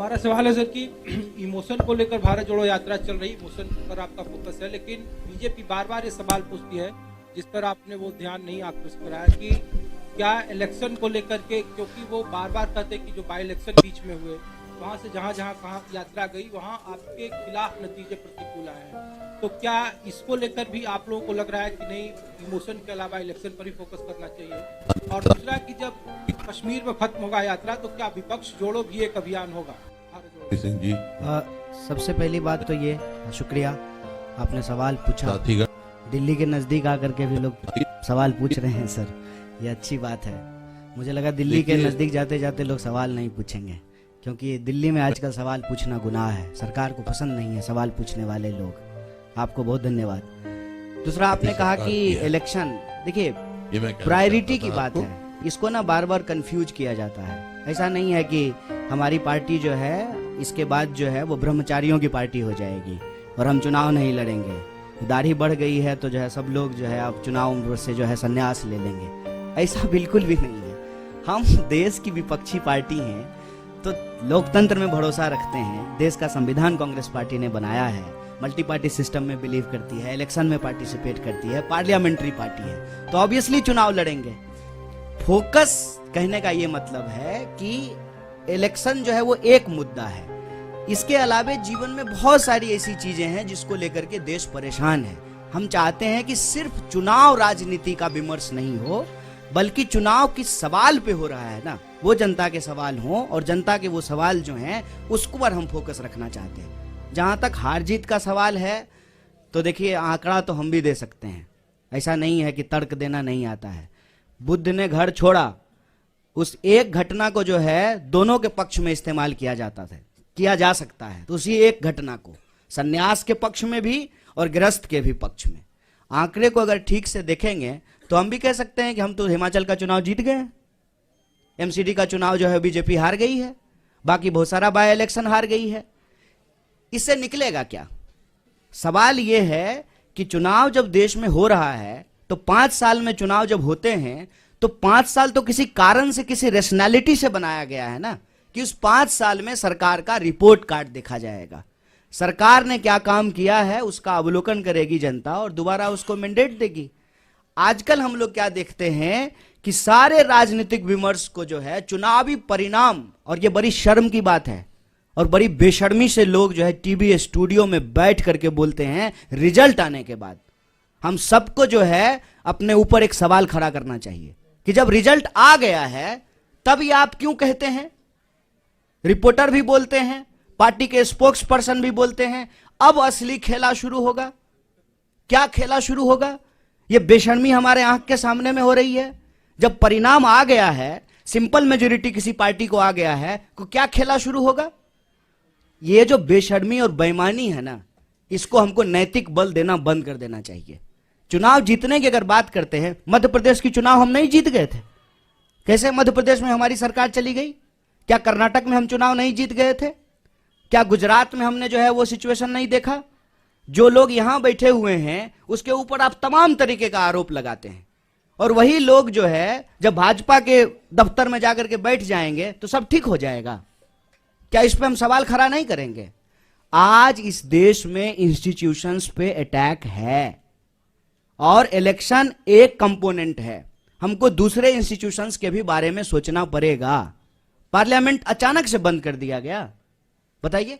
हमारा सवाल है सर कि इमोशन को लेकर भारत जोड़ो यात्रा चल रही, इमोशन पर आपका फोकस है, लेकिन बीजेपी बार बार ये सवाल पूछती है जिस पर आपने वो ध्यान नहीं आकृष्ट कराया कि क्या इलेक्शन को लेकर के, क्योंकि वो बार बार कहते कि जो बाई इलेक्शन बीच में हुए वहां से जहां जहां कहाँ यात्रा गई वहां आपके खिलाफ नतीजे प्रतिकूल आए हैं, तो क्या इसको लेकर भी आप लोगों को लग रहा है कि नहीं इमोशन के अलावा इलेक्शन पर ही फोकस करना चाहिए? और दूसरा कि जब कश्मीर में खत्म होगा यात्रा तो क्या विपक्ष जोड़ो भी एक अभियान होगा? सिंह जी, सबसे पहली बात तो ये शुक्रिया आपने सवाल पूछा। दिल्ली के नजदीक आकर के भी लोग सवाल पूछ रहे हैं सर, ये अच्छी बात है। मुझे लगा दिल्ली के नजदीक जाते जाते लोग सवाल नहीं पूछेंगे, क्योंकि दिल्ली में आजकल सवाल पूछना गुनाह है, सरकार को पसंद नहीं है सवाल पूछने वाले लोग। आपको बहुत धन्यवाद। दूसरा आपने कहा कि इलेक्शन, देखिए प्रायोरिटी की बात है, इसको ना बार बार कंफ्यूज किया जाता है। ऐसा नहीं है कि हमारी पार्टी जो है इसके बाद जो है वो ब्रह्मचारियों की पार्टी हो जाएगी और हम चुनाव नहीं लड़ेंगे। दाढ़ी बढ़ गई है तो जो है सब लोग जो है अब चुनाव से जो है संन्यास ले लेंगे, ऐसा बिल्कुल भी नहीं है। हम देश की विपक्षी पार्टी हैं तो लोकतंत्र में भरोसा रखते हैं। देश का संविधान कांग्रेस पार्टी ने बनाया है, मल्टी पार्टी सिस्टम में बिलीव करती है, इलेक्शन में पार्टिसिपेट करती है, पार्लियामेंट्री पार्टी है, तो ऑब्वियसली चुनाव लड़ेंगे। फोकस कहने का ये मतलब है कि इलेक्शन जो है वो एक मुद्दा है, इसके अलावा जीवन में बहुत सारी ऐसी चीजें हैं जिसको लेकर के देश परेशान है। हम चाहते हैं कि सिर्फ चुनाव राजनीति का विमर्श नहीं हो, बल्कि चुनाव किस सवाल पे हो रहा है ना, वो जनता के सवाल हो, और जनता के वो सवाल जो हैं उसको पर हम फोकस रखना चाहते हैं। जहां तक हार जीत का सवाल है तो देखिए आंकड़ा तो हम भी दे सकते हैं, ऐसा नहीं है कि तर्क देना नहीं आता है। बुद्ध ने घर छोड़ा, उस एक घटना को जो है दोनों के पक्ष में इस्तेमाल किया जा सकता है, तो उसी एक घटना को सन्यास के पक्ष में भी और गृहस्थ के भी पक्ष में। आंकड़े को अगर ठीक से देखेंगे तो हम भी कह सकते हैं कि हम तो हिमाचल का चुनाव जीत गए, एमसीडी का चुनाव जो है बीजेपी हार गई है, बाकी बहुत सारा बाय इलेक्शन हार गई है। इससे निकलेगा क्या? सवाल यह है कि चुनाव जब देश में हो रहा है तो 5 साल में चुनाव जब होते हैं तो 5 साल तो किसी कारण से, किसी रैशनैलिटी से बनाया गया है ना, कि उस 5 साल में सरकार का रिपोर्ट कार्ड देखा जाएगा। सरकार ने क्या काम किया है उसका अवलोकन करेगी जनता और दोबारा उसको मैंडेट देगी। आजकल हम लोग क्या देखते हैं कि सारे राजनीतिक विमर्श को जो है चुनावी परिणाम, और ये बड़ी शर्म की बात है और बड़ी बेशर्मी से लोग जो है टीवी स्टूडियो में बैठ करके बोलते हैं रिजल्ट आने के बाद। हम सबको जो है अपने ऊपर एक सवाल खड़ा करना चाहिए कि जब रिजल्ट आ गया है तब ये आप क्यों कहते हैं? रिपोर्टर भी बोलते हैं, पार्टी के स्पोक्स पर्सन भी बोलते हैं, अब असली खेला शुरू होगा। क्या खेला शुरू होगा? ये बेशर्मी हमारे आंख के सामने में हो रही है। जब परिणाम आ गया है, सिंपल मेजोरिटी किसी पार्टी को आ गया है, तो क्या खेला शुरू होगा? ये जो बेशर्मी और बेईमानी है ना, इसको हमको नैतिक बल देना बंद कर देना चाहिए। चुनाव जीतने की अगर बात करते हैं, मध्य प्रदेश की चुनाव हम नहीं जीत गए थे, कैसे मध्य प्रदेश में हमारी सरकार चली गई? क्या कर्नाटक में हम चुनाव नहीं जीत गए थे? क्या गुजरात में हमने जो है वो सिचुएशन नहीं देखा? जो लोग यहां बैठे हुए हैं उसके ऊपर आप तमाम तरीके का आरोप लगाते हैं, और वही लोग जो है जब भाजपा के दफ्तर में जाकर के बैठ जाएंगे तो सब ठीक हो जाएगा। क्या इस पे हम सवाल खड़ा नहीं करेंगे? आज इस देश में इंस्टीट्यूशंस पे अटैक है और इलेक्शन एक कंपोनेंट है। हमको दूसरे इंस्टीट्यूशंस के भी बारे में सोचना पड़ेगा। पार्लियामेंट अचानक से बंद कर दिया गया, बताइए,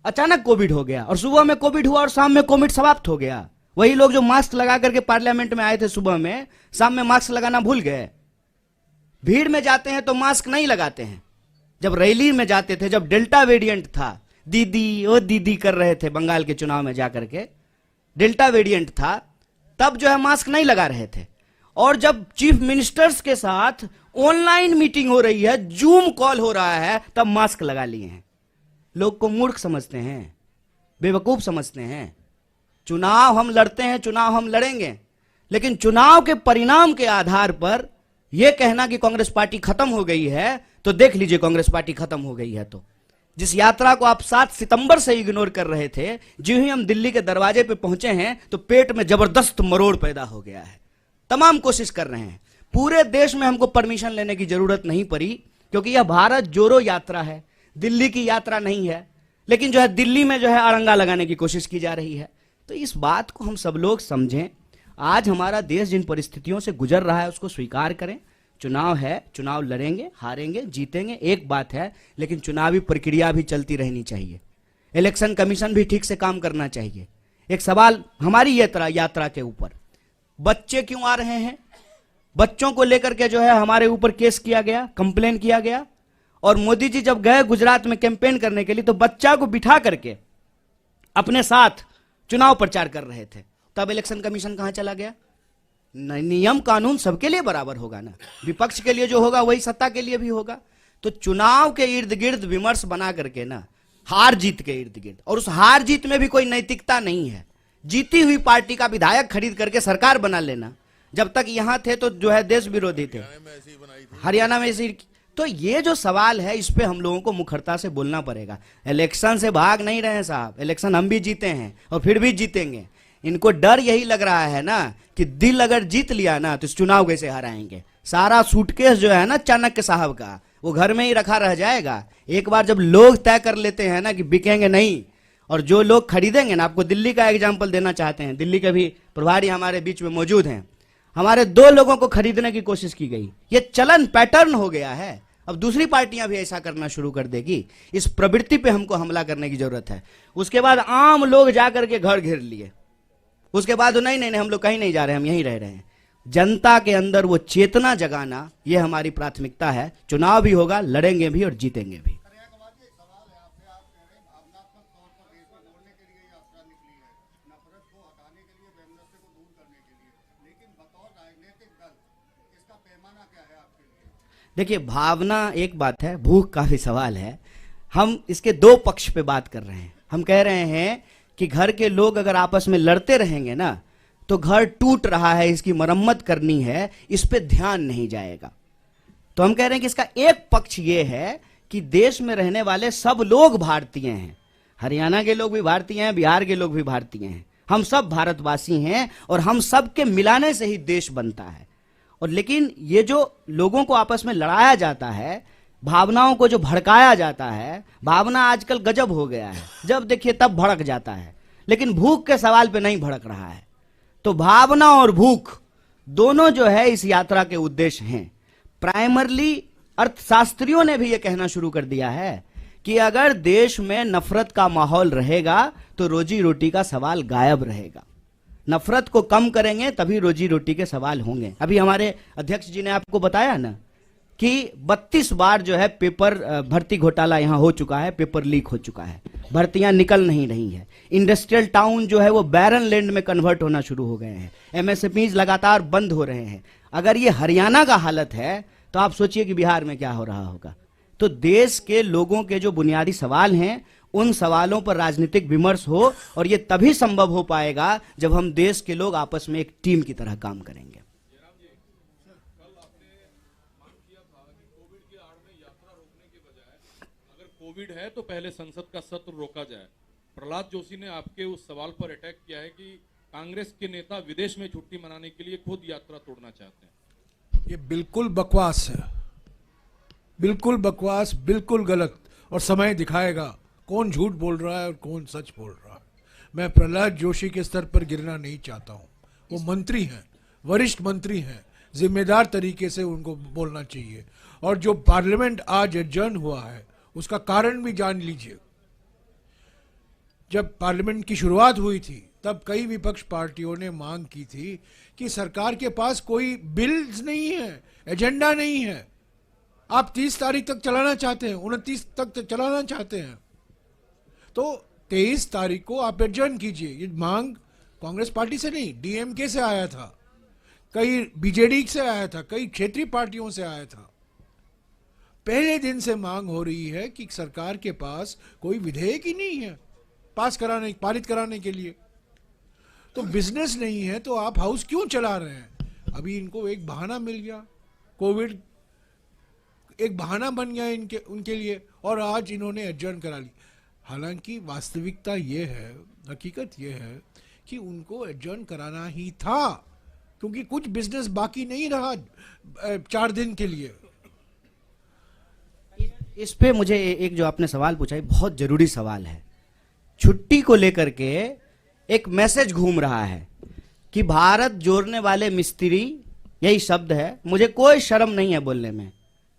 अचानक कोविड हो गया, और सुबह में कोविड हुआ और शाम में कोविड समाप्त हो गया। वही लोग जो मास्क लगा करके पार्लियामेंट में आए थे सुबह में, शाम में मास्क लगाना भूल गए। भीड़ में जाते हैं तो मास्क नहीं लगाते हैं। जब रैली में जाते थे, जब डेल्टा वेरिएंट था, दीदी ओ दीदी कर रहे थे बंगाल के चुनाव में जाकर के, डेल्टा वेरिएंट था, तब जो है मास्क नहीं लगा रहे थे। और जब चीफ मिनिस्टर्स के साथ ऑनलाइन मीटिंग हो रही है, जूम कॉल हो रहा है, तब मास्क लगा लिए हैं। लोग को मूर्ख समझते हैं, बेवकूफ समझते हैं। चुनाव हम लड़ते हैं, चुनाव हम लड़ेंगे, लेकिन चुनाव के परिणाम के आधार पर यह कहना कि कांग्रेस पार्टी खत्म हो गई है, तो देख लीजिए कांग्रेस पार्टी खत्म हो गई है तो। जिस यात्रा को आप 7 सितंबर से इग्नोर कर रहे थे, जो ही हम दिल्ली के दरवाजे पे पहुंचे हैं तो पेट में जबरदस्त मरोड़ पैदा हो गया है। तमाम कोशिश कर रहे हैं, पूरे देश में हमको परमिशन लेने की जरूरत नहीं पड़ी, क्योंकि यह भारत जोड़ो यात्रा है। दिल्ली की यात्रा नहीं है, लेकिन जो है दिल्ली में जो है अड़ंगा लगाने की कोशिश की जा रही है। तो इस बात को हम सब लोग समझें। आज हमारा देश जिन परिस्थितियों से गुजर रहा है उसको स्वीकार करें। चुनाव है, चुनाव लड़ेंगे, हारेंगे, जीतेंगे, एक बात है, लेकिन चुनावी प्रक्रिया भी चलती रहनी चाहिए। इलेक्शन कमीशन भी ठीक से काम करना चाहिए। एक सवाल हमारी यात्रा के ऊपर, बच्चे क्यों आ रहे हैं? बच्चों को लेकर के जो है हमारे ऊपर केस किया गया, कंप्लेन किया गया। और मोदी जी जब गए गुजरात में कैंपेन करने के लिए तो बच्चा को बिठा करके अपने साथ चुनाव प्रचार कर रहे थे। तब इलेक्शन कमीशन कहां चला गया? नियम कानून सबके लिए बराबर होगा ना, विपक्ष के लिए जो होगा वही सत्ता के लिए भी होगा। तो चुनाव के इर्द गिर्द विमर्श बना करके ना, हार जीत के इर्द गिर्द, और उस हार जीत में भी कोई नैतिकता नहीं है। जीती हुई पार्टी का विधायक खरीद करके सरकार बना लेना, जब तक यहां थे तो जो है देश विरोधी थे, हरियाणा में ऐसी। तो ये जो सवाल है इस पे हम लोगों को मुखरता से बोलना पड़ेगा। इलेक्शन से भाग नहीं रहे साहब, इलेक्शन हम भी जीते हैं और फिर भी जीतेंगे। इनको डर यही लग रहा है ना कि दिल अगर जीत लिया ना तो इस चुनाव कैसे हराएंगे। सारा सूटकेस जो है ना चाणक्य साहब का, वो घर में ही रखा रह जाएगा। एक बार जब लोग तय कर लेते हैं ना कि बिकेंगे नहीं, और जो लोग खरीदेंगे ना, आपको दिल्ली का एग्जाम्पल देना चाहते हैं, दिल्ली के भी प्रभारी हमारे बीच में मौजूद हैं। हमारे 2 लोगों को खरीदने की कोशिश की गई, ये चलन पैटर्न हो गया है। अब दूसरी पार्टियां भी ऐसा करना शुरू कर देगी। इस प्रवृत्ति पे हमको हमला करने की जरूरत है। उसके बाद आम लोग जाकर के घर घेर लिए, उसके बाद नहीं हम लोग कहीं नहीं जा रहे, हम यहीं रह रहे हैं। जनता के अंदर वो चेतना जगाना, ये हमारी प्राथमिकता है। चुनाव भी होगा, लड़ेंगे भी और जीतेंगे भी। देखिए, भावना एक बात है, भूख का भी सवाल है। हम इसके 2 पक्ष पे बात कर रहे हैं। हम कह रहे हैं कि घर के लोग अगर आपस में लड़ते रहेंगे ना तो घर टूट रहा है, इसकी मरम्मत करनी है, इस पे ध्यान नहीं जाएगा। तो हम कह रहे हैं कि इसका एक पक्ष ये है कि देश में रहने वाले सब लोग भारतीय हैं। हरियाणा के लोग भी भारतीय हैं, बिहार के लोग भी भारतीय हैं, हम सब भारतवासी हैं और हम सब के मिलाने से ही देश बनता है। और लेकिन ये जो लोगों को आपस में लड़ाया जाता है, भावनाओं को जो भड़काया जाता है, भावना आजकल गजब हो गया है, जब देखिए तब भड़क जाता है, लेकिन भूख के सवाल पे नहीं भड़क रहा है। तो भावना और भूख दोनों जो है इस यात्रा के उद्देश्य हैं। प्राइमरली अर्थशास्त्रियों ने भी यह कहना शुरू कर दिया है कि अगर देश में नफरत का माहौल रहेगा तो रोजी रोटी का सवाल गायब रहेगा। नफरत को कम करेंगे तभी रोजी रोटी के सवाल होंगे। अभी हमारे अध्यक्ष जी ने आपको बताया ना कि 32 बार जो है पेपर भर्ती घोटाला यहां हो चुका है, पेपर लीक हो चुका है, भर्तियां निकल नहीं रही है। इंडस्ट्रियल टाउन जो है वो बैरन लैंड में कन्वर्ट होना शुरू हो गए हैं, एमएसएमईज लगातार बंद हो रहे हैं। अगर ये हरियाणा का हालत है तो आप सोचिए कि बिहार में क्या हो रहा होगा। तो देश के लोगों के जो बुनियादी सवाल हैं उन सवालों पर राजनीतिक विमर्श हो, और ये तभी संभव हो पाएगा जब हम देश के लोग आपस में एक टीम की तरह काम करेंगे। कोविड है तो पहले संसद का सत्र रोका जाए। प्रहलाद जोशी ने आपके उस सवाल पर अटैक किया है कि कांग्रेस के नेता विदेश में छुट्टी मनाने के लिए खुद यात्रा तोड़ना चाहते हैं। ये बिल्कुल बकवास है, बिल्कुल बकवास, बिल्कुल गलत, और समय दिखाएगा कौन झूठ बोल रहा है और कौन सच बोल रहा है। मैं प्रहलाद जोशी के स्तर पर गिरना नहीं चाहता हूँ। वो मंत्री हैं, वरिष्ठ मंत्री हैं, जिम्मेदार तरीके से उनको बोलना चाहिए। और जो पार्लियामेंट आज एडजर्न हुआ है उसका कारण भी जान लीजिए। जब पार्लियामेंट की शुरुआत हुई थी तब कई विपक्ष पार्टियों ने मांग की थी कि सरकार के पास कोई बिल्स नहीं है, एजेंडा नहीं है। आप 30 तारीख तक चलाना चाहते हैं, 29 तक चलाना चाहते हैं, तो 23 तारीख को आप एडजर्न कीजिए। ये मांग कांग्रेस पार्टी से नहीं, डीएमके से आया था, कई बीजेडी से आया था, कई क्षेत्रीय पार्टियों से आया था। पहले दिन से मांग हो रही है कि सरकार के पास कोई विधेयक ही नहीं है पारित कराने के लिए। तो बिजनेस नहीं है तो आप हाउस क्यों चला रहे हैं? अभी इनको एक बहाना मिल गया, कोविड एक बहाना बन गया उनके लिए, और आज इन्होंने एडजर्न करा ली। हालांकि वास्तविकता ये है, हकीकत ये है कि उनको एडजर्न कराना ही था, क्योंकि कुछ बिजनेस बाकी नहीं रहा 4 दिन के लिए। इस पे मुझे एक जो आपने सवाल पूछा है बहुत जरूरी सवाल है। छुट्टी को लेकर के एक मैसेज घूम रहा है कि भारत जोड़ने वाले मिस्त्री, यही शब्द है। मुझे कोई शर्म नहीं है बोलने में।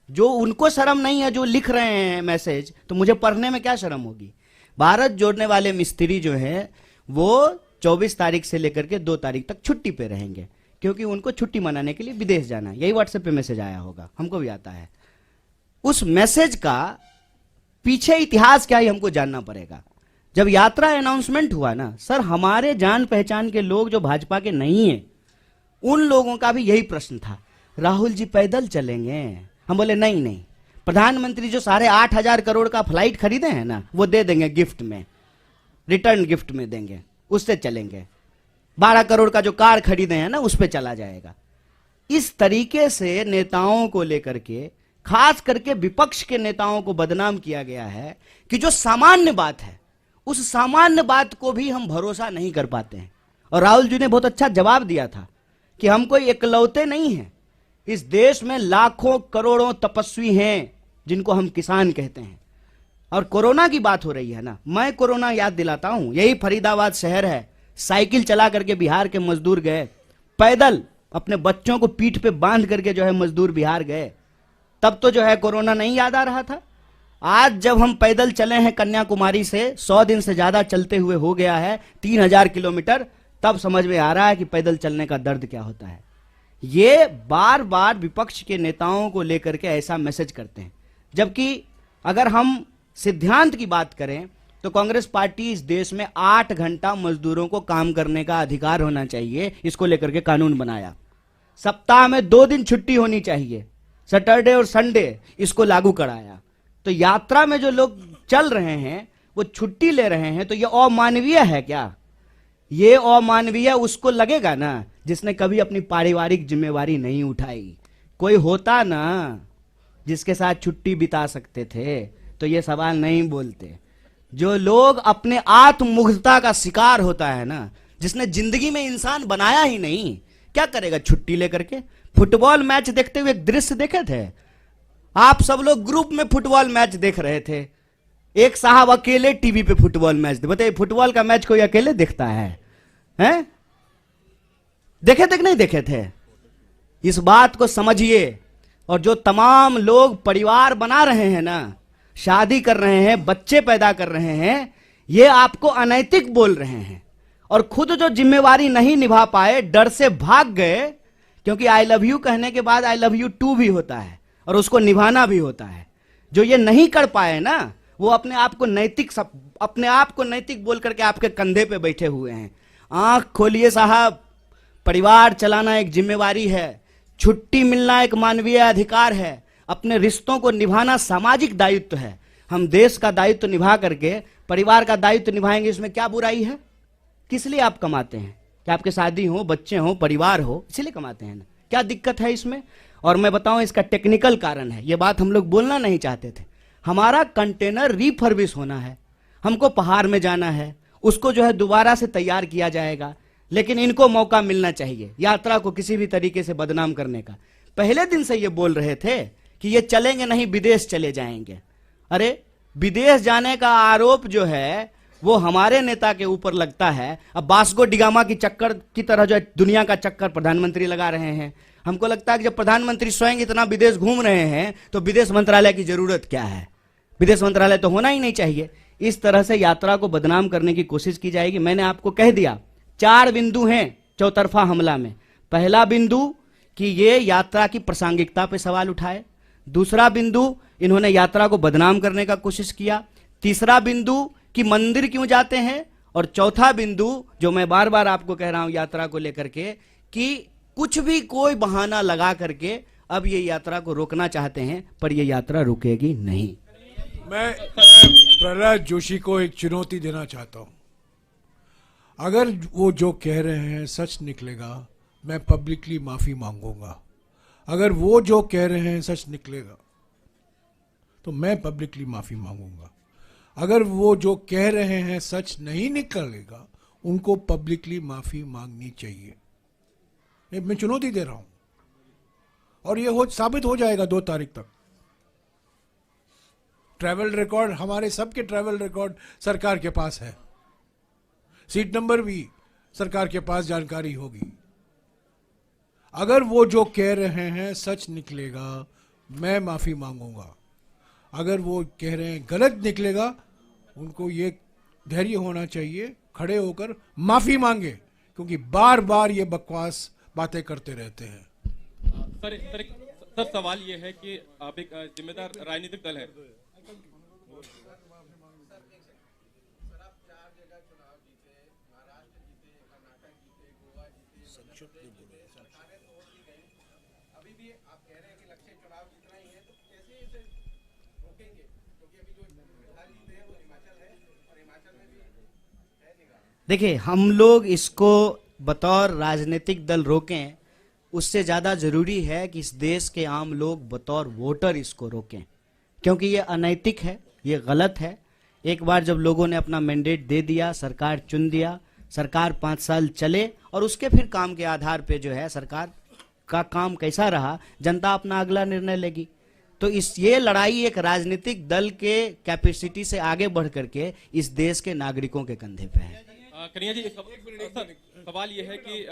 जो उनको शर्म नहीं है जो लिख रहे हैं मैसेज, तो मुझे पढ़ने में क्या शर्म होगी। भारत जोड़ने वाले मिस्त्री जो है वो 24 तारीख से लेकर के 2 तारीख तक छुट्टी पे रहेंगे, क्योंकि उनको छुट्टी मनाने के लिए विदेश जाना है। यही व्हाट्सएप पे मैसेज आया होगा, हमको भी आता है। उस मैसेज का पीछे इतिहास क्या है हमको जानना पड़ेगा। जब यात्रा अनाउंसमेंट हुआ ना सर, हमारे जान पहचान के लोग जो भाजपा के नहीं है, उन लोगों का भी यही प्रश्न था, राहुल जी पैदल चलेंगे? हम बोले नहीं नहीं, प्रधानमंत्री जो 8,500 करोड़ का फ्लाइट खरीदे हैं ना, वो दे देंगे गिफ्ट में, रिटर्न गिफ्ट में देंगे, उससे चलेंगे। 12 करोड़ का जो कार खरीदे हैं ना, उस पर चला जाएगा। इस तरीके से नेताओं को लेकर के, खास करके विपक्ष के नेताओं को बदनाम किया गया है कि जो सामान्य बात है, उस सामान्य बात को भी हम भरोसा नहीं कर पाते हैं। और राहुल जी ने बहुत अच्छा जवाब दिया था कि हम कोई इकलौते नहीं हैं, इस देश में लाखों करोड़ों तपस्वी हैं जिनको हम किसान कहते हैं। और कोरोना की बात हो रही है ना, मैं कोरोना याद दिलाता हूं, यही फरीदाबाद शहर है, साइकिल चला करके बिहार के मजदूर गए, पैदल अपने बच्चों को पीठ पे बांध करके जो है मजदूर बिहार गए। तब तो जो है कोरोना नहीं याद आ रहा था। आज जब हम पैदल चले हैं कन्याकुमारी से, 100 दिन से ज्यादा चलते हुए हो गया है 3000 किलोमीटर, तब समझ में आ रहा है कि पैदल चलने का दर्द क्या होता है। ये बार बार विपक्ष के नेताओं को लेकर के ऐसा मैसेज करते हैं, जबकि अगर हम सिद्धांत की बात करें तो कांग्रेस पार्टी इस देश में 8 घंटा मजदूरों को काम करने का अधिकार होना चाहिए, इसको लेकर के कानून बनाया। सप्ताह में 2 दिन छुट्टी होनी चाहिए, सैटरडे और संडे, इसको लागू कराया। तो यात्रा में जो लोग चल रहे हैं वो छुट्टी ले रहे हैं, तो ये अमानवीय है क्या? ये अमानवीय उसको लगेगा ना जिसने कभी अपनी पारिवारिक जिम्मेवारी नहीं उठाई। कोई होता ना जिसके साथ छुट्टी बिता सकते थे तो ये सवाल नहीं बोलते। जो लोग अपने आत्ममुग्धता का शिकार होता है ना, जिसने जिंदगी में इंसान बनाया ही नहीं, क्या करेगा छुट्टी लेकर के? फुटबॉल मैच देखते हुए एक दृश्य देखे थे आप सब लोग, ग्रुप में फुटबॉल मैच देख रहे थे, एक साहब अकेले टीवी पे फुटबॉल मैच, बताइए फुटबॉल का मैच कोई अकेले देखता है? हैं? देखे थे कि नहीं देखे थे? इस बात को समझिए। और जो तमाम लोग परिवार बना रहे हैं ना, शादी कर रहे हैं, बच्चे पैदा कर रहे हैं, ये आपको अनैतिक बोल रहे हैं। और खुद जो जिम्मेवारी नहीं निभा पाए, डर से भाग गए, क्योंकि आई लव यू कहने के बाद आई लव यू टू भी होता है और उसको निभाना भी होता है। जो ये नहीं कर पाए ना, वो अपने आप को नैतिक बोल करके आपके कंधे पे बैठे हुए हैं। आंख खोलिए साहब, परिवार चलाना एक जिम्मेवारी है, छुट्टी मिलना एक मानवीय अधिकार है, अपने रिश्तों को निभाना सामाजिक दायित्व है। हम देश का दायित्व निभा करके परिवार का दायित्व निभाएंगे, इसमें क्या बुराई है? किस लिए आप कमाते हैं? कि आपके शादी हो, बच्चे हो, परिवार हो, इसलिए कमाते हैं ना? क्या दिक्कत है इसमें? और मैं बताऊं इसका टेक्निकल कारण है, ये बात हम लोग बोलना नहीं चाहते थे। हमारा कंटेनर रिफर्बिश होना है, हमको पहाड़ में जाना है, उसको जो है दोबारा से तैयार किया जाएगा। लेकिन इनको मौका मिलना चाहिए यात्रा को किसी भी तरीके से बदनाम करने का। पहले दिन से ये बोल रहे थे कि ये चलेंगे नहीं, विदेश चले जाएंगे। अरे विदेश जाने का आरोप जो है वो हमारे नेता के ऊपर लगता है। अब वास्को डिगामा की चक्कर की तरह जो दुनिया का चक्कर प्रधानमंत्री लगा रहे हैं। हमको लगता है कि जब प्रधानमंत्री स्वयं इतना विदेश घूम रहे हैं तो विदेश मंत्रालय की जरूरत क्या है? विदेश मंत्रालय तो होना ही नहीं चाहिए। इस तरह से यात्रा को बदनाम करने की कोशिश की जाएगी। मैंने आपको कह दिया 4 बिंदु हैं चौतरफा हमला में। पहला बिंदु कि ये यात्रा की प्रासंगिकता पे सवाल उठाए, दूसरा बिंदु इन्होंने यात्रा को बदनाम करने का कोशिश किया, तीसरा बिंदु कि मंदिर क्यों जाते हैं, और चौथा बिंदु जो मैं बार बार आपको कह रहा हूं यात्रा को लेकर के कि कुछ भी कोई बहाना लगा करके अब ये यात्रा को रोकना चाहते हैं, पर ये यात्रा रुकेगी नहीं। मैं प्रहलाद जोशी को एक चुनौती देना चाहता हूं। अगर वो जो कह रहे हैं सच निकलेगा, मैं पब्लिकली माफी मांगूंगा। अगर वो जो कह रहे हैं सच निकलेगा तो मैं पब्लिकली माफी मांगूंगा। अगर वो जो कह रहे हैं सच नहीं निकलेगा, उनको पब्लिकली माफी मांगनी चाहिए। ये मैं चुनौती दे रहा हूं और ये साबित हो जाएगा 2 तारीख तक। ट्रैवल रिकॉर्ड, हमारे सबके ट्रैवल रिकॉर्ड सरकार के पास है, सीट नंबर भी सरकार के पास जानकारी होगी। अगर वो जो कह रहे हैं सच निकलेगा, मैं माफी मांगूंगा। अगर वो कह रहे हैं गलत निकलेगा, उनको ये धैर्य होना चाहिए, खड़े होकर माफी मांगे, क्योंकि बार बार ये बकवास बातें करते रहते हैं। सर सवाल ये है कि आप एक जिम्मेदार राजनीतिक दल है। देखिए, हम लोग इसको बतौर राजनीतिक दल रोकें, उससे ज़्यादा ज़रूरी है कि इस देश के आम लोग बतौर वोटर इसको रोकें, क्योंकि ये अनैतिक है, ये गलत है। एक बार जब लोगों ने अपना मैंडेट दे दिया, सरकार चुन दिया, सरकार 5 साल चले और उसके फिर काम के आधार पे जो है सरकार का काम कैसा रहा, जनता अपना अगला निर्णय लेगी। तो ये लड़ाई एक राजनीतिक दल के कैपेसिटी से आगे बढ़ करके इस देश के नागरिकों के कंधे पे है। कन्हैया जी, सवाल ये है कि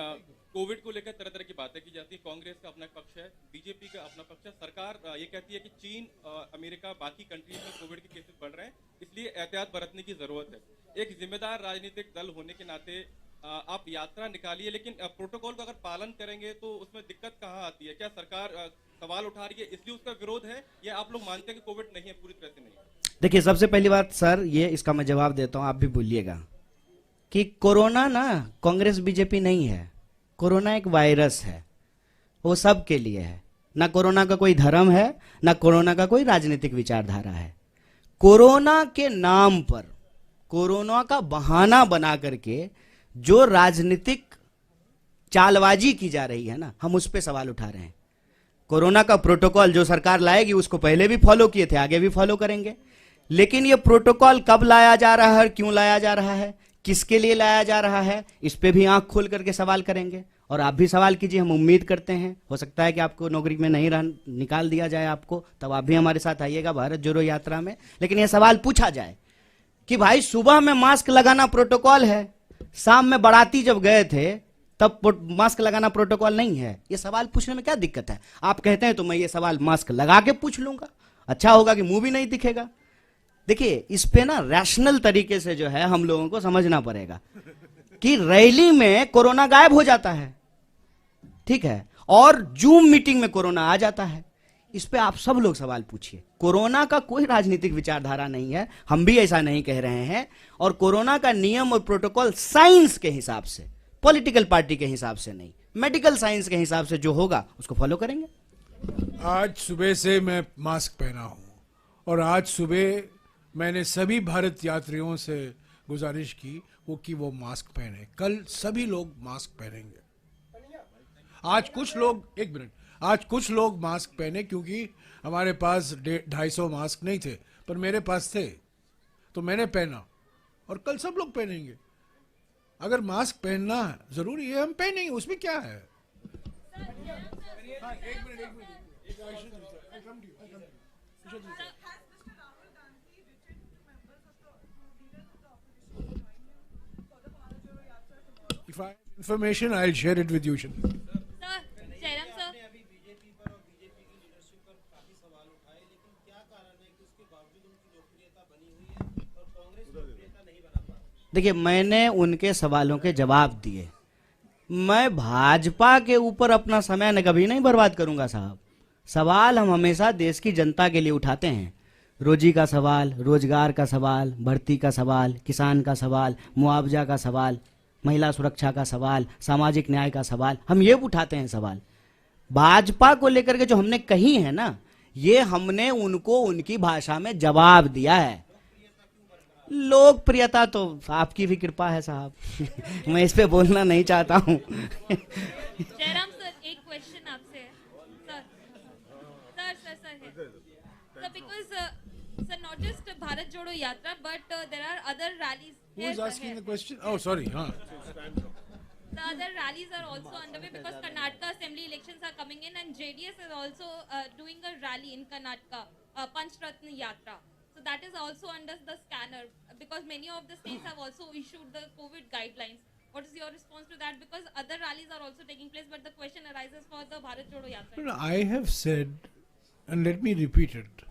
कोविड को लेकर तरह तरह की बातें की जाती है। कांग्रेस का अपना पक्ष है, बीजेपी का अपना पक्ष है। सरकार ये कहती है कि चीन, अमेरिका, बाकी कंट्रीज में कोविड के केसेस बढ़ रहे हैं, इसलिए एहतियात बरतने की जरूरत है। एक जिम्मेदार राजनीतिक दल होने के नाते आप यात्रा निकालिए, लेकिन प्रोटोकॉल का अगर पालन करेंगे तो उसमें दिक्कत कहाँ आती है? क्या सरकार सवाल उठा रही है इसलिए उसका विरोध है, या आप लोग मानते हैं कि कोविड नहीं है, पूरी तरह से नहीं? देखिए, सबसे पहली बात सर, ये इसका मैं जवाब देता हूं, आप भी भूलिएगा कि कोरोना ना कांग्रेस बीजेपी नहीं है। कोरोना एक वायरस है, वो सब के लिए है। ना कोरोना का कोई धर्म है, ना कोरोना का कोई राजनीतिक विचारधारा है। कोरोना के नाम पर, कोरोना का बहाना बना करके जो राजनीतिक चालबाजी की जा रही है ना, हम उस पर सवाल उठा रहे हैं। कोरोना का प्रोटोकॉल जो सरकार लाएगी उसको पहले भी फॉलो किए थे, आगे भी फॉलो करेंगे, लेकिन ये प्रोटोकॉल कब लाया जा रहा है, क्यों लाया जा रहा है, किसके लिए लाया जा रहा है, इस पे भी आंख खोल करके सवाल करेंगे। और आप भी सवाल कीजिए, हम उम्मीद करते हैं, हो सकता है कि आपको नौकरी में नहीं निकाल दिया जाए आपको, तब आप भी हमारे साथ आइएगा भारत जोड़ो यात्रा में। लेकिन यह सवाल पूछा जाए कि भाई सुबह में मास्क लगाना प्रोटोकॉल है, शाम में बाराती जब गए थे तब मास्क लगाना प्रोटोकॉल नहीं है, ये सवाल पूछने में क्या दिक्कत है? आप कहते हैं तो मैं ये सवाल मास्क लगा के पूछ लूंगा, अच्छा होगा कि मुंह भी नहीं दिखेगा। देखिए, इस पे ना रैशनल तरीके से जो है हम लोगों को समझना पड़ेगा कि रैली में कोरोना गायब हो जाता है, ठीक है, और जूम मीटिंग में कोरोना आ जाता है। इस पे आप सब लोग सवाल पूछिए। कोरोना का कोई राजनीतिक विचारधारा नहीं है, हम भी ऐसा नहीं कह रहे हैं। और कोरोना का नियम और प्रोटोकॉल साइंस के हिसाब से, पॉलिटिकल पार्टी के हिसाब से नहीं, मेडिकल साइंस के हिसाब से जो होगा उसको फॉलो करेंगे। आज सुबह से मैं मास्क पहना हूं और आज सुबह मैंने सभी भारत यात्रियों से गुजारिश की वो मास्क पहने। कल सभी लोग मास्क पहनेंगे। आज कुछ लोग, एक मिनट, आज कुछ लोग मास्क पहने क्योंकि हमारे पास 250 मास्क नहीं थे, पर मेरे पास थे तो मैंने पहना, और कल सब लोग पहनेंगे। अगर मास्क पहनना जरूरी है, हम पहनेंगे, उसमें क्या है? If I have information, I'll share it with you. Sir, Jairam sir, देखिए, मैंने उनके सवालों के जवाब दिए। मैं भाजपा के ऊपर अपना समय कभी नहीं बर्बाद करूंगा साहब। सवाल हम हमेशा देश की जनता के लिए उठाते हैं। रोजी का सवाल, रोजगार का सवाल, भर्ती का सवाल, किसान का सवाल, मुआवजा का सवाल, महिला सुरक्षा का सवाल, सामाजिक न्याय का सवाल, हम ये उठाते हैं सवाल। भाजपा को लेकर के जो हमने कही है ना, ये हमने उनको उनकी भाषा में जवाब दिया है। लोकप्रियता तो आपकी भी कृपा है साहब मैं इस पे बोलना नहीं चाहता हूँ जयराम सर, एक क्वेश्चन आपसे है sir because sir, not just Bharat Jodo Yatra but there are other rallies. Who is asking the question? Oh, sorry. The other rallies are also underway because Karnataka assembly elections are coming in and JDS is also doing a rally in Karnataka, Panchratna Yatra. So that is also under the scanner because many of the states have also issued the COVID guidelines. What is your response to that? Because other rallies are also taking place, but the question arises for the Bharat Jodo Yatra. No, I have said, and let me repeat it.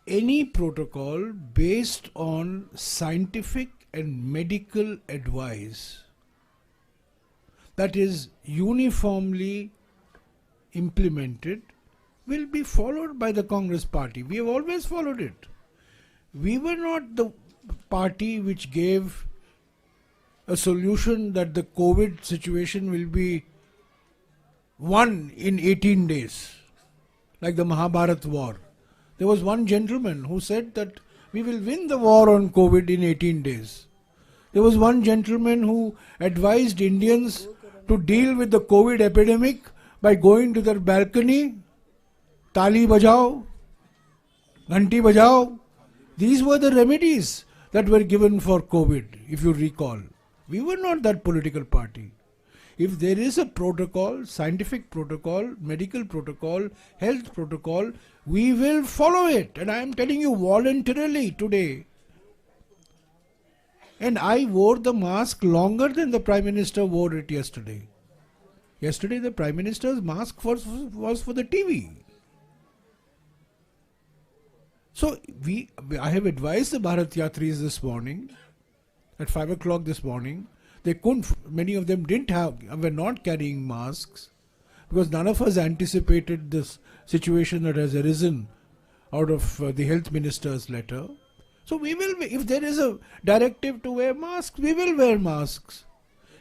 Any protocol based on scientific and medical advice that is uniformly implemented will be followed by the Congress party. We have always followed it. We were not the party which gave a solution that the COVID situation will be won in 18 days, like the Mahabharat war. There was one gentleman who said that we will win the war on COVID in 18 days. There was one gentleman who advised Indians to deal with the COVID epidemic by going to their balcony, tali bajao, ghanti bajao. These were the remedies that were given for COVID, if you recall. We were not that political party. If there is a protocol, scientific protocol, medical protocol, health protocol, we will follow it. And I am telling you voluntarily today. And I wore the mask longer than the Prime Minister wore it yesterday. Yesterday the Prime Minister's mask was for the TV. So I have advised the Bharat Yatris this morning, at 5 o'clock this morning. They couldn't, many of them were not carrying masks because none of us anticipated this situation that has arisen out of the health minister's letter. So we will, if there is a directive to wear masks, we will wear masks.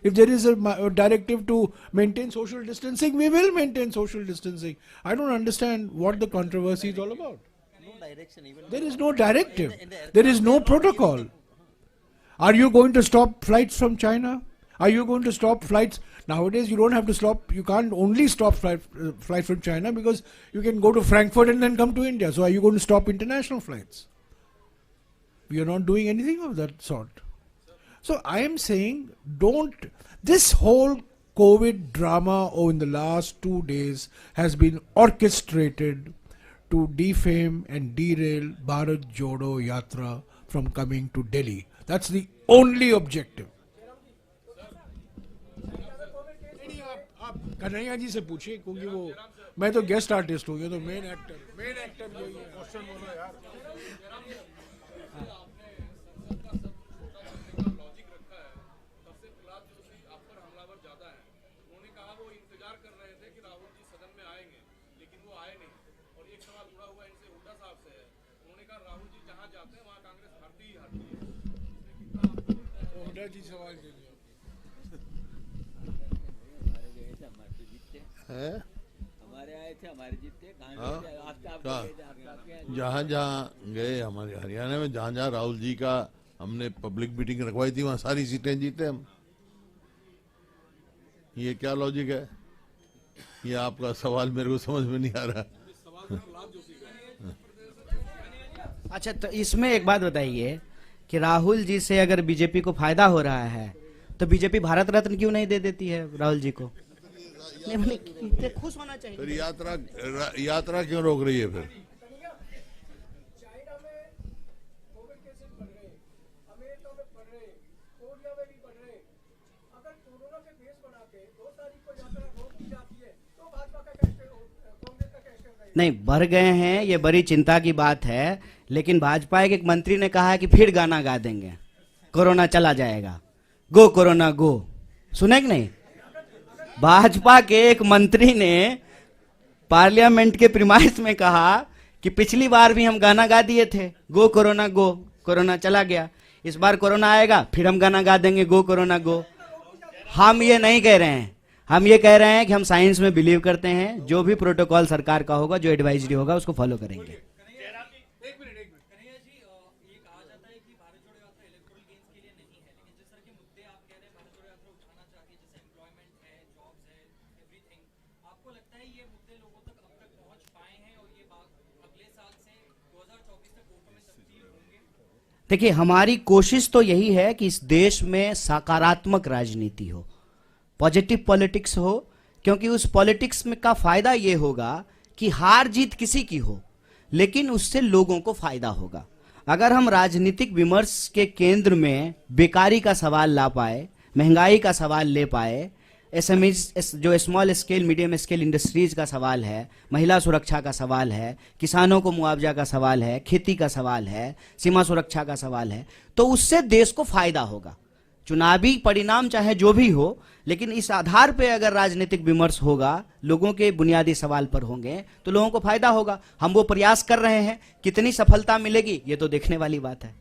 If there is a directive to maintain social distancing, we will maintain social distancing. I don't understand what the controversy is all about. There is no directive. There is no protocol. Are you going to stop flights from China? Are you going to stop flights? Nowadays you don't have to stop, you can't only stop flights from China because you can go to Frankfurt and then come to India. So are you going to stop international flights? We are not doing anything of that sort. So I am saying, this whole COVID drama in the last 2 days has been orchestrated to defame and derail Bharat Jodo Yatra from coming to Delhi. That's the only objective. Kanhaiya ji से पूछिए क्योंकि वो मैं तो guest artist हूँ, ये तो main actor यही है। क्वेश्चन बोलो यार। जी सवाल हमारे आए थे, हमारे जीते, जहाँ जहाँ गए हमारे हरियाणा में, जहाँ जहाँ राहुल जी का हमने पब्लिक मीटिंग रखवाई थी वहाँ सारी सीटें जीते हम। ये क्या लॉजिक है? ये आपका सवाल मेरे को समझ में नहीं आ रहा। अच्छा, तो इसमें एक बात बताइए कि राहुल जी से अगर बीजेपी को फायदा हो रहा है तो बीजेपी भारत रत्न क्यों नहीं दे देती है राहुल जी को? खुश होना चाहिए। फिर यात्रा क्यों रोक रही है फिर? नहीं, बढ़ गए हैं, ये बड़ी चिंता की बात है, लेकिन भाजपा के एक मंत्री ने कहा है कि फिर गाना गा देंगे, कोरोना चला जाएगा, गो कोरोना गो। सुने कि नहीं? भाजपा के एक मंत्री ने पार्लियामेंट के प्रीमाइस में कहा कि पिछली बार भी हम गाना गा दिए थे, गो कोरोना गो, कोरोना चला गया, इस बार कोरोना आएगा फिर हम गाना गा देंगे, गो कोरोना गो। हम ये नहीं कह रहे हैं, हम ये कह रहे हैं कि हम साइंस में बिलीव करते हैं, जो भी प्रोटोकॉल सरकार का होगा, जो एडवाइजरी होगा, उसको फॉलो करेंगे। देखिए, हमारी कोशिश तो यही है कि इस देश में सकारात्मक राजनीति हो, पॉजिटिव पॉलिटिक्स हो, क्योंकि उस पॉलिटिक्स में का फायदा ये होगा कि हार जीत किसी की हो, लेकिन उससे लोगों को फायदा होगा। अगर हम राजनीतिक विमर्श के केंद्र में बेकारी का सवाल ला पाए, महंगाई का सवाल ले पाए, एसएमईज जो small scale medium scale industries का सवाल है, महिला सुरक्षा का सवाल है, किसानों को मुआवजा का सवाल है, खेती का सवाल है, सीमा सुरक्षा का सवाल है, तो उससे देश को फायदा होगा। चुनावी परिणाम चाहे जो भी हो, लेकिन इस आधार पे अगर राजनीतिक विमर्श होगा, लोगों के बुनियादी सवाल पर होंगे, तो लोगों को फायदा होगा। हम वो प्रयास कर रहे हैं, कितनी सफलता मिलेगी ये तो देखने वाली बात है।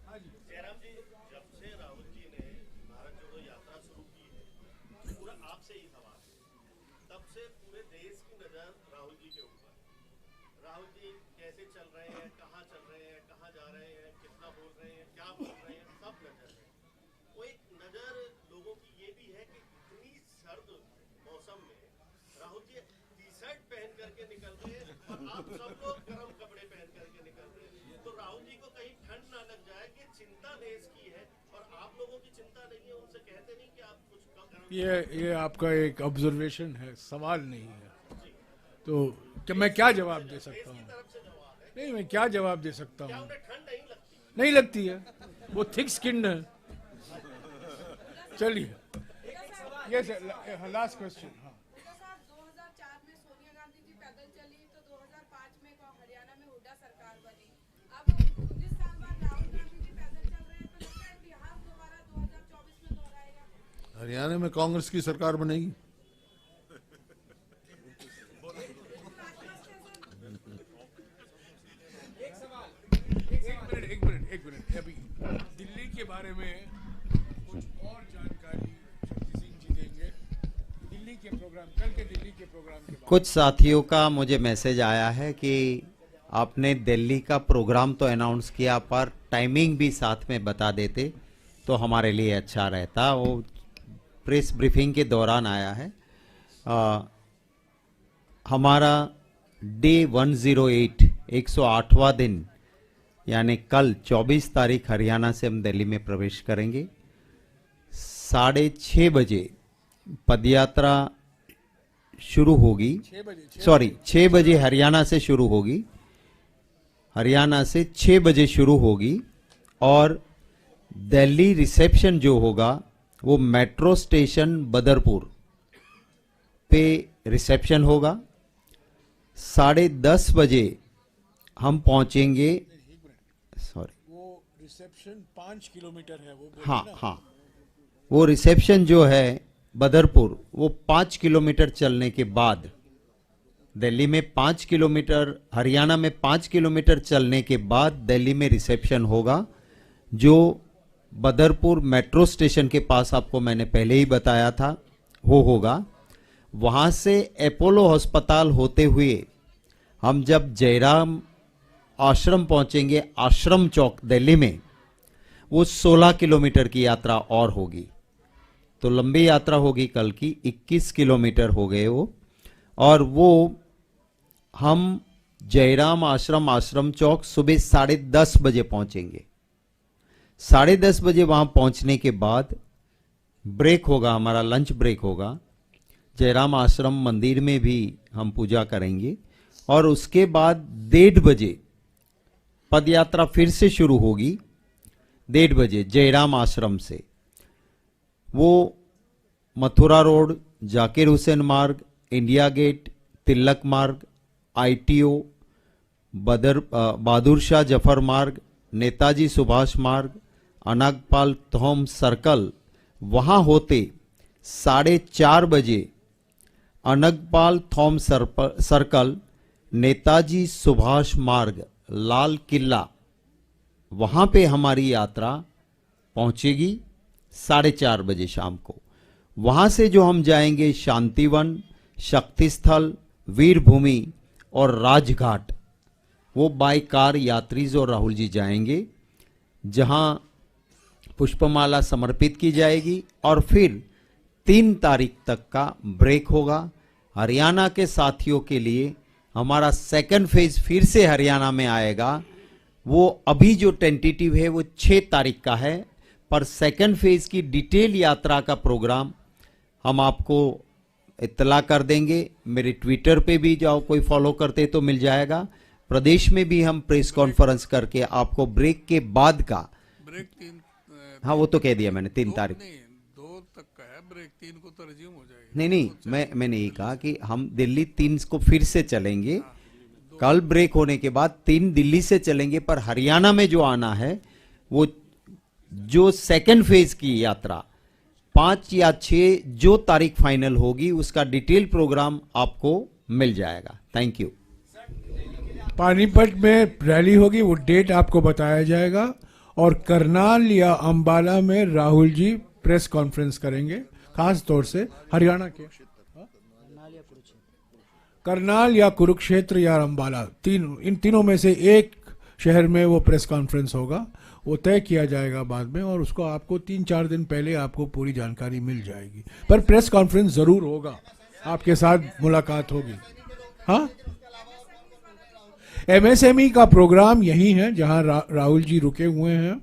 ये आपका एक ऑब्जर्वेशन है, सवाल नहीं है। तो क्या मैं क्या जवाब दे सकता हूँ? नहीं, मैं क्या जवाब दे सकता हूँ? नहीं लगती है, वो थिक स्किन है। चलिए, ये लास्ट क्वेश्चन। हाँ, 2004 में सोनिया गांधी जी पैदल चली, तो 2005 में हरियाणा में हुड्डा सरकार बनी। अब 19 साल बाद राहुल गांधी जी पैदल चल रहे हैं, तो लगता है बिहार दोबारा 2024 में दोहराएगा। हरियाणा में कांग्रेस की सरकार बनेगी। एक मिनट अभी दिल्ली के बारे में कुछ और जानकारी शक्ति सिंह जी देंगे। दिल्ली के प्रोग्राम, कल के दिल्ली के प्रोग्राम के बारे में। कुछ साथियों का मुझे मैसेज आया है कि आपने दिल्ली का प्रोग्राम तो अनाउंस किया, पर टाइमिंग भी साथ में बता देते तो हमारे लिए अच्छा रहता। वो प्रेस ब्रीफिंग के दौरान आया है। हमारा डे 108 108वां दिन, यानी कल 24 तारीख हरियाणा से हम दिल्ली में प्रवेश करेंगे। 6:30 बजे पदयात्रा शुरू होगी। 6 बजे हरियाणा से शुरू होगी। हरियाणा से 6 बजे शुरू होगी और दिल्ली रिसेप्शन जो होगा वो मेट्रो स्टेशन बदरपुर पे रिसेप्शन होगा। 10:30 बजे हम पहुंचेंगे। सॉरी, वो रिसेप्शन 5 किलोमीटर है, वो हाँ, वो रिसेप्शन जो है बदरपुर, वो 5 किलोमीटर चलने के बाद, दिल्ली में 5 किलोमीटर, हरियाणा में 5 किलोमीटर चलने के बाद दिल्ली में रिसेप्शन होगा, जो बदरपुर मेट्रो स्टेशन के पास, आपको मैंने पहले ही बताया था, वो होगा। वहां से अपोलो अस्पताल होते हुए हम जब जयराम आश्रम पहुंचेंगे, आश्रम चौक दिल्ली में, वो 16 किलोमीटर की यात्रा और होगी। तो लंबी यात्रा होगी कल की, 21 किलोमीटर हो गए वो। और वो हम जयराम आश्रम, आश्रम चौक सुबह 10:30 बजे पहुंचेंगे। 10:30 बजे वहां पहुंचने के बाद ब्रेक होगा, हमारा लंच ब्रेक होगा। जयराम आश्रम मंदिर में भी हम पूजा करेंगे और उसके बाद 1:30 बजे पदयात्रा फिर से शुरू होगी। 1:30 बजे जयराम आश्रम से वो मथुरा रोड, जाकिर हुसैन मार्ग, इंडिया गेट, तिलक मार्ग, ITO, बहादुर शाह जफर मार्ग, नेताजी सुभाष मार्ग, अनागपाल थॉम सर्कल, वहां होते 4:30 बजे अनगपाल थॉम सर्कल, नेताजी सुभाष मार्ग, लाल किला, वहां पे हमारी यात्रा पहुंचेगी 4:30 बजे शाम को। वहां से जो हम जाएंगे शांतिवन, शक्ति स्थल, वीरभूमि और राजघाट, वो बाय कार यात्रीज और राहुल जी जाएंगे, जहां पुष्पमाला समर्पित की जाएगी और फिर 3 तारीख तक का ब्रेक होगा। हरियाणा के साथियों के लिए हमारा सेकंड फेज फिर से हरियाणा में आएगा। वो अभी जो टेंटेटिव है वो 6 तारीख का है, पर सेकंड फेज की डिटेल यात्रा का प्रोग्राम हम आपको इत्तला कर देंगे। मेरे ट्विटर पे भी जाओ, कोई फॉलो करते तो मिल जाएगा। प्रदेश में भी हम प्रेस कॉन्फ्रेंस करके आपको ब्रेक के बाद का ब्रेक 3 हाँ वो तो कह दिया मैंने 3 तारीख नहीं 2 तक का है, ब्रेक 3 को तो रिज्यूम हो जाएगी। नहीं मैंने यही कहा कि हम दिल्ली 3 को फिर से चलेंगे, कल ब्रेक होने के बाद 3 दिल्ली से चलेंगे, पर हरियाणा में जो आना है वो जो सेकंड फेज की यात्रा 5 या 6 जो तारीख फाइनल होगी उसका डिटेल प्रोग्राम आपको मिल जाएगा। Thank you. पानीपत में रैली होगी, वो डेट आपको बताया जाएगा, और करनाल या अंबाला में राहुल जी प्रेस कॉन्फ्रेंस करेंगे, खास तौर से हरियाणा के करनाल या कुरुक्षेत्र या अंबाला, इन तीनों में से एक शहर में वो प्रेस कॉन्फ्रेंस होगा, वो तय किया जाएगा बाद में, और उसको आपको 3-4 दिन पहले आपको पूरी जानकारी मिल जाएगी। पर प्रेस कॉन्फ्रेंस जरूर होगा, आपके साथ मुलाकात होगी। हाँ, एमएसएमई का प्रोग्राम यही है जहां राहुल जी रुके हुए हैं।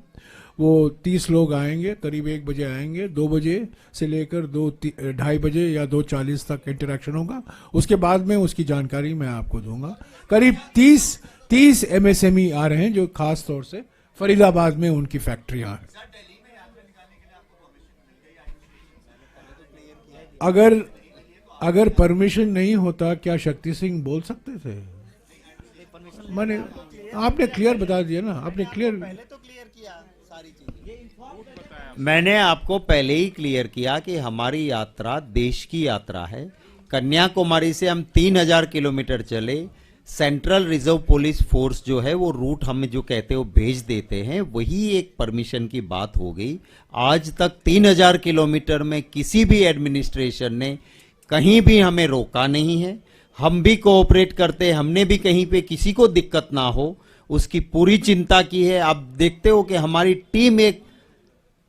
वो 30 लोग आएंगे, करीब 1 बजे आएंगे, 2 बजे से लेकर 2-2:30 बजे या 2:40 तक इंटरेक्शन होगा। उसके बाद में उसकी जानकारी मैं आपको दूंगा। करीब 30 एमएसएमई आ रहे हैं जो खास तौर से फरीदाबाद में उनकी फैक्ट्रियां हैं। अगर परमिशन नहीं होता क्या शक्ति सिंह बोल सकते थे? मैंने आपने क्लियर बता दिया ना, आपने क्लियर मैंने आपको पहले ही क्लियर किया कि हमारी यात्रा देश की यात्रा है। कन्याकुमारी से हम 3000 किलोमीटर चले, सेंट्रल रिजर्व पुलिस फोर्स जो है वो रूट हमें जो कहते हैं वो भेज देते हैं, वही एक परमिशन की बात हो गई। आज तक 3000 किलोमीटर में किसी भी एडमिनिस्ट्रेशन ने कहीं भी हमें रोका नहीं है। हम भी कोऑपरेट करते, हमने भी कहीं पे किसी को दिक्कत ना हो उसकी पूरी चिंता की है। आप देखते हो कि हमारी टीम एक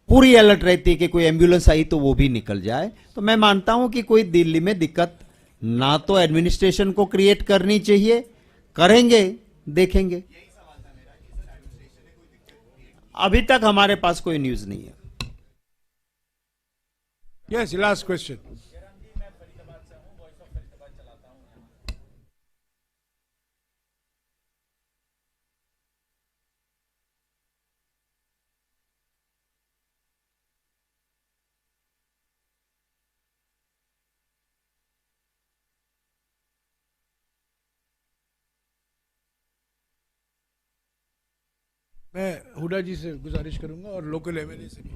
पूरी अलर्ट रहती है कि कोई एम्बुलेंस आई तो वो भी निकल जाए। तो मैं मानता हूं कि कोई दिल्ली में दिक्कत ना तो एडमिनिस्ट्रेशन को क्रिएट करनी चाहिए, करेंगे देखेंगे। अभी तक हमारे पास कोई न्यूज नहीं है। Yes, last question. मैं हुडा जी से गुजारिश करूंगा और लोकल एमएलए से भी।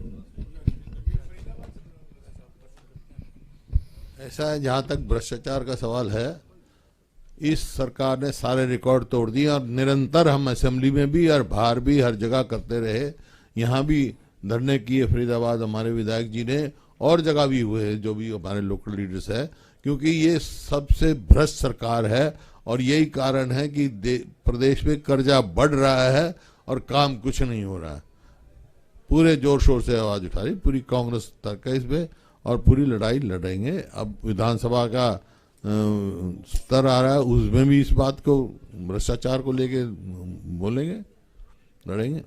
ऐसा है, जहाँ तक भ्रष्टाचार का सवाल है, इस सरकार ने सारे रिकॉर्ड तोड़ दिए और निरंतर हम असेंबली में भी और बाहर भी हर जगह करते रहे। यहाँ भी धरने किए फरीदाबाद हमारे विधायक जी ने, और जगह भी हुए जो भी हमारे लोकल लीडर्स है, क्योंकि ये सबसे भ्रष्ट सरकार है और यही कारण है कि प्रदेश में कर्जा बढ़ रहा है और काम कुछ नहीं हो रहा है। पूरे जोर शोर से आवाज उठा रही पूरी कांग्रेस तक इस पे, और पूरी लड़ाई लड़ेंगे। अब विधानसभा का स्तर आ रहा है, उसमें भी इस बात को भ्रष्टाचार को लेके बोलेंगे, लड़ेंगे।